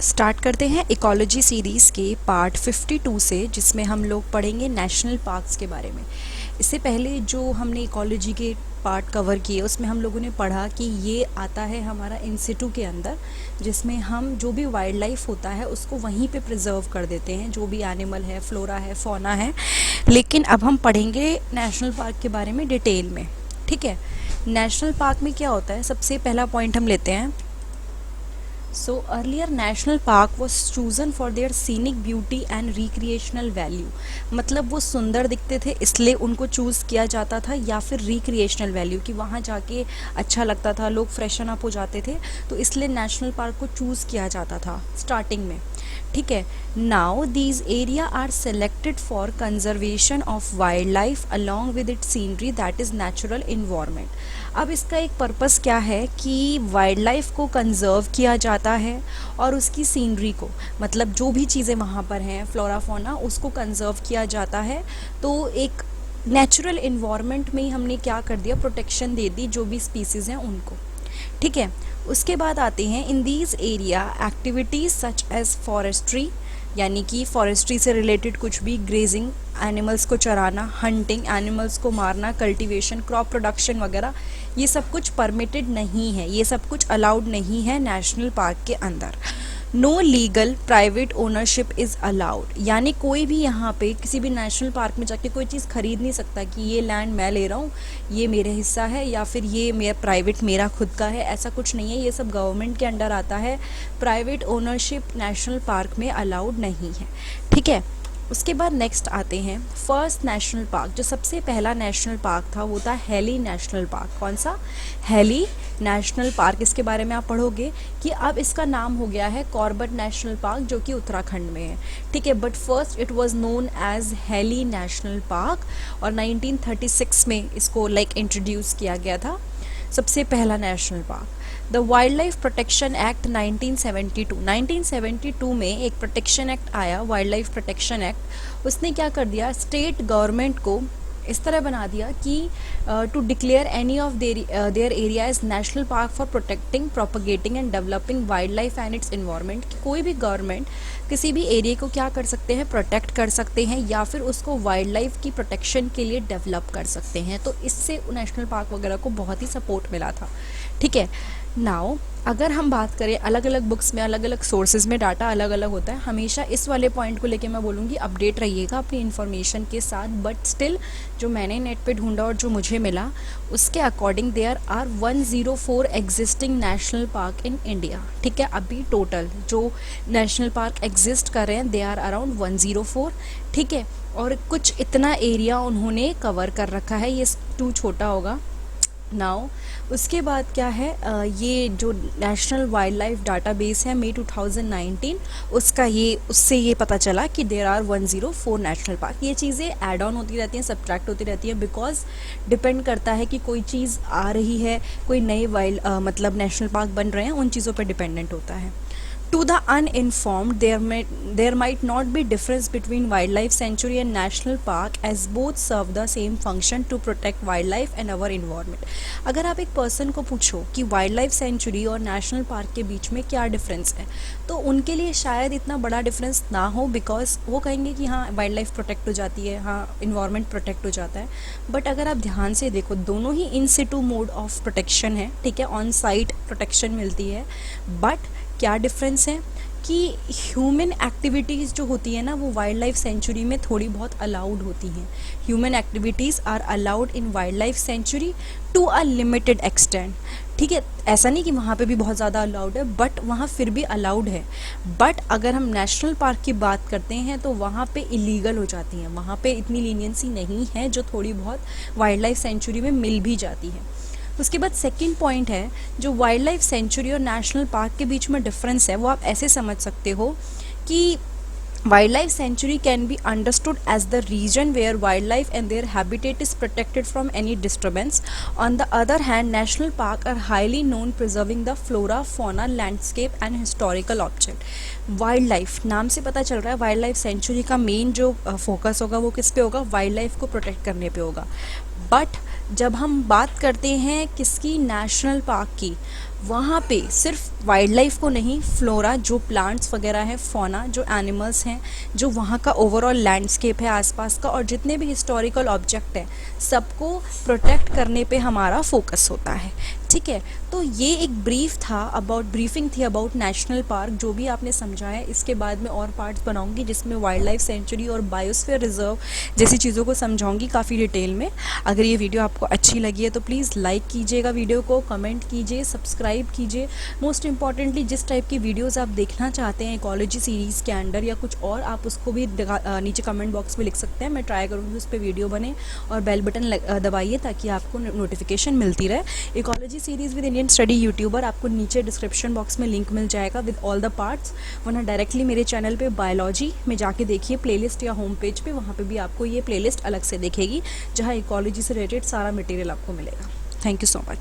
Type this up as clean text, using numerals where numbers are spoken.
Start करते हैं ecology series के पार्ट 52 से, जिसमें हम लोग पढ़ेंगे नेशनल पार्क्स के बारे में। इससे पहले जो हमने इकोलॉजी के पार्ट कवर किए उसमें हम लोगों ने पढ़ा कि ये आता है हमारा इन सिटू के अंदर, जिसमें हम जो भी वाइल्ड लाइफ होता है उसको वहीं पे प्रिजर्व कर देते हैं, जो भी एनिमल है, फ्लोरा है, फौना है। लेकिन अब हम पढ़ेंगे नेशनल पार्क के बारे में डिटेल में। ठीक है, नेशनल पार्क में क्या होता है, सबसे पहला पॉइंट हम लेते हैं। So earlier national park was chosen for their scenic beauty and recreational value। मतलब वो सुंदर दिखते थे इसलिए उनको चूज़ किया जाता था, या फिर रिक्रिएशनल वैल्यू कि वहाँ जाके अच्छा लगता था, लोग फ्रेशन अप हो जाते थे, तो इसलिए नेशनल पार्क को चूज़ किया जाता था स्टार्टिंग में। ठीक है, now these area are selected for conservation of wild life along with it scenery that is natural environment. अब इसका एक पर्पस क्या है कि वाइल्ड लाइफ को कंजर्व किया जाता है और उसकी सीनरी को, मतलब जो भी चीज़ें वहाँ पर हैं, फ्लोरा फौना, उसको कंजर्व किया जाता है। तो एक नेचुरल इन्वायरमेंट में ही हमने क्या कर दिया, प्रोटेक्शन दे दी जो भी स्पीसीज़ हैं उनको। ठीक है, उसके बाद आते हैं in these area activities such as forestry, यानी कि फॉरेस्ट्री से रिलेटेड कुछ भी, ग्रेजिंग, एनिमल्स को चराना, हंटिंग, एनिमल्स को मारना, कल्टीवेशन, क्रॉप प्रोडक्शन वगैरह, ये सब कुछ परमिटेड नहीं है, ये सब कुछ अलाउड नहीं है नेशनल पार्क के अंदर। No legal private ownership is allowed, यानी कोई भी यहाँ पे किसी भी नेशनल पार्क में जाके कोई चीज़ खरीद नहीं सकता कि ये लैंड मैं ले रहा हूँ, ये मेरे हिस्सा है, या फिर ये मेरा प्राइवेट, मेरा खुद का है, ऐसा कुछ नहीं है। ये सब गवर्नमेंट के अंडर आता है, प्राइवेट ओनरशिप नेशनल पार्क में अलाउड नहीं है। ठीक है, उसके बाद नेक्स्ट आते हैं फर्स्ट नेशनल पार्क। जो सबसे पहला नेशनल पार्क था वो था हेली नेशनल पार्क। कौन सा? Heli national park. इसके बारे में आप पढ़ोगे कि अब इसका नाम हो गया है कॉर्बेट नेशनल पार्क, जो कि उत्तराखंड में है। ठीक है, but first it was known as Hailey national park, और 1936 में इसको इंट्रोड्यूस किया गया था, सबसे पहला national park. The wild life protection act 1972 में एक प्रोटेक्शन एक्ट आया, वाइल्ड लाइफ प्रोटेक्शन एक्ट। उसने क्या कर दिया, स्टेट गवर्नमेंट को इस तरह बना दिया कि to declare any of their area is national park for protecting, propagating and developing wild life and its environment. कोई भी गवर्नमेंट किसी भी एरिया को क्या कर सकते हैं, प्रोटेक्ट कर सकते हैं, या फिर उसको वाइल्ड लाइफ की प्रोटेक्शन के लिए डेवलप कर सकते हैं। तो इससे नेशनल पार्क वगैरह को बहुत ही सपोर्ट मिला था। ठीक है, नाउ अगर हम बात करें, अलग अलग बुक्स में, अलग अलग सोर्सेज में डाटा अलग अलग होता है। हमेशा इस वाले पॉइंट को लेके मैं बोलूँगी अपडेट रहिएगा अपनी इन्फॉर्मेशन के साथ, बट स्टिल जो मैंने नेट पे ढूंढा और जो मुझे मिला उसके according there are 104 existing national park in India. ठीक है, अभी टोटल जो नेशनल पार्क एग्जिस्ट कर रहे हैं दे आर अराउंड 104। ठीक है, और कुछ इतना एरिया उन्होंने कवर कर रखा है, ये 2 छोटा होगा। नाउ उसके बाद क्या है, ये जो नेशनल वाइल्ड लाइफ डाटाबेस है मई 2019, उससे ये पता चला कि देयर आर 104 नेशनल पार्क। ये चीज़ें ऐड ऑन होती रहती हैं, सब्ट्रैक्ट होती रहती हैं, बिकॉज डिपेंड करता है कि कोई चीज़ आ रही है, कोई नए मतलब नेशनल पार्क बन रहे हैं, उन चीज़ों पर डिपेंडेंट होता है। To the uninformed, there might not be difference between wildlife sanctuary and national park, as both serve the same function to protect wildlife and our environment। अगर आप एक पर्सन को पूछो कि वाइल्ड लाइफ सेंचुरी और national park के बीच में क्या डिफरेंस है, तो उनके लिए शायद इतना बड़ा डिफरेंस ना हो, बिकॉज वो कहेंगे कि हाँ वाइल्ड लाइफ प्रोटेक्ट हो जाती है, हाँ इन्वायरमेंट प्रोटेक्ट हो जाता है। बट अगर आप ध्यान से देखो, दोनों ही इन सिटू मोड ऑफ प्रोटेक्शन है। ठीक है, ऑन साइट प्रोटेक्शन मिलती है, बट क्या डिफरेंस है कि ह्यूमन एक्टिविटीज़ जो होती है ना, वो वाइल्ड लाइफ सेंचुरी में थोड़ी बहुत अलाउड होती हैं। Human activities are allowed in wild life sanctuary to a limited extent. ठीक है, ऐसा नहीं कि वहाँ पे भी बहुत ज़्यादा अलाउड है, बट वहाँ फिर भी अलाउड है। बट अगर हम नेशनल पार्क की बात करते हैं तो वहाँ पे इलीगल हो जाती हैं, वहाँ पे इतनी लीनियंसी नहीं है जो थोड़ी बहुत वाइल्ड लाइफ सेंचुरी में मिल भी जाती है। उसके बाद सेकंड पॉइंट है, जो वाइल्ड लाइफ सेंचुरी और नेशनल पार्क के बीच में डिफरेंस है वो आप ऐसे समझ सकते हो कि wild life sanctuary can be understood as the region where wild life and their habitat is protected from any disturbance. On the other hand national park are highly known preserving the flora, fauna, landscape and historical object. Wild life नाम से पता चल रहा है, wild life sanctuary का main जो focus होगा वो किस पे होगा, वाइल्ड लाइफ को प्रोटेक्ट करने पे होगा। बट जब हम बात करते हैं किसकी, नेशनल पार्क की, वहाँ पे सिर्फ वाइल्ड लाइफ को नहीं, फ्लोरा जो प्लांट्स वगैरह है, फौना जो एनिमल्स हैं, जो वहाँ का ओवरऑल लैंडस्केप है आसपास का, और जितने भी हिस्टोरिकल ऑब्जेक्ट हैं सबको प्रोटेक्ट करने पे हमारा फोकस होता है। ठीक है, तो ये एक ब्रीफिंग थी अबाउट नेशनल पार्क, जो भी आपने समझा है। इसके बाद में और पार्ट्स बनाऊंगी जिसमें वाइल्ड लाइफ सेंचुरी और बायोस्फीयर रिजर्व जैसी चीज़ों को समझाऊंगी काफ़ी डिटेल में। अगर ये वीडियो आपको अच्छी लगी है तो प्लीज़ लाइक कीजिएगा वीडियो को, कमेंट कीजिए, सब्सक्राइब कीजिए। मोस्ट इंपॉर्टेंटली जिस टाइप की वीडियोज़ आप देखना चाहते हैं इकोलॉजी सीरीज़ के अंडर या कुछ और, आप उसको भी नीचे कमेंट बॉक्स में लिख सकते हैं। मैं ट्राई करूँगी उस पर वीडियो बने, और बेल बटन दबाइए ताकि आपको नोटिफिकेशन मिलती रहे। Ecology series with Indian study YouTuber, आपको नीचे डिस्क्रिप्शन बॉक्स में लिंक मिल जाएगा विद ऑल द पार्ट्स, वरना डायरेक्टली मेरे चैनल पे बायोलॉजी में जाके देखिए प्लेलिस्ट या होम पेज पे, वहाँ पे भी आपको ये प्लेलिस्ट अलग से दिखेगी जहाँ इकोलॉजी से रिलेटेड सारा मटेरियल आपको मिलेगा। Thank you so much.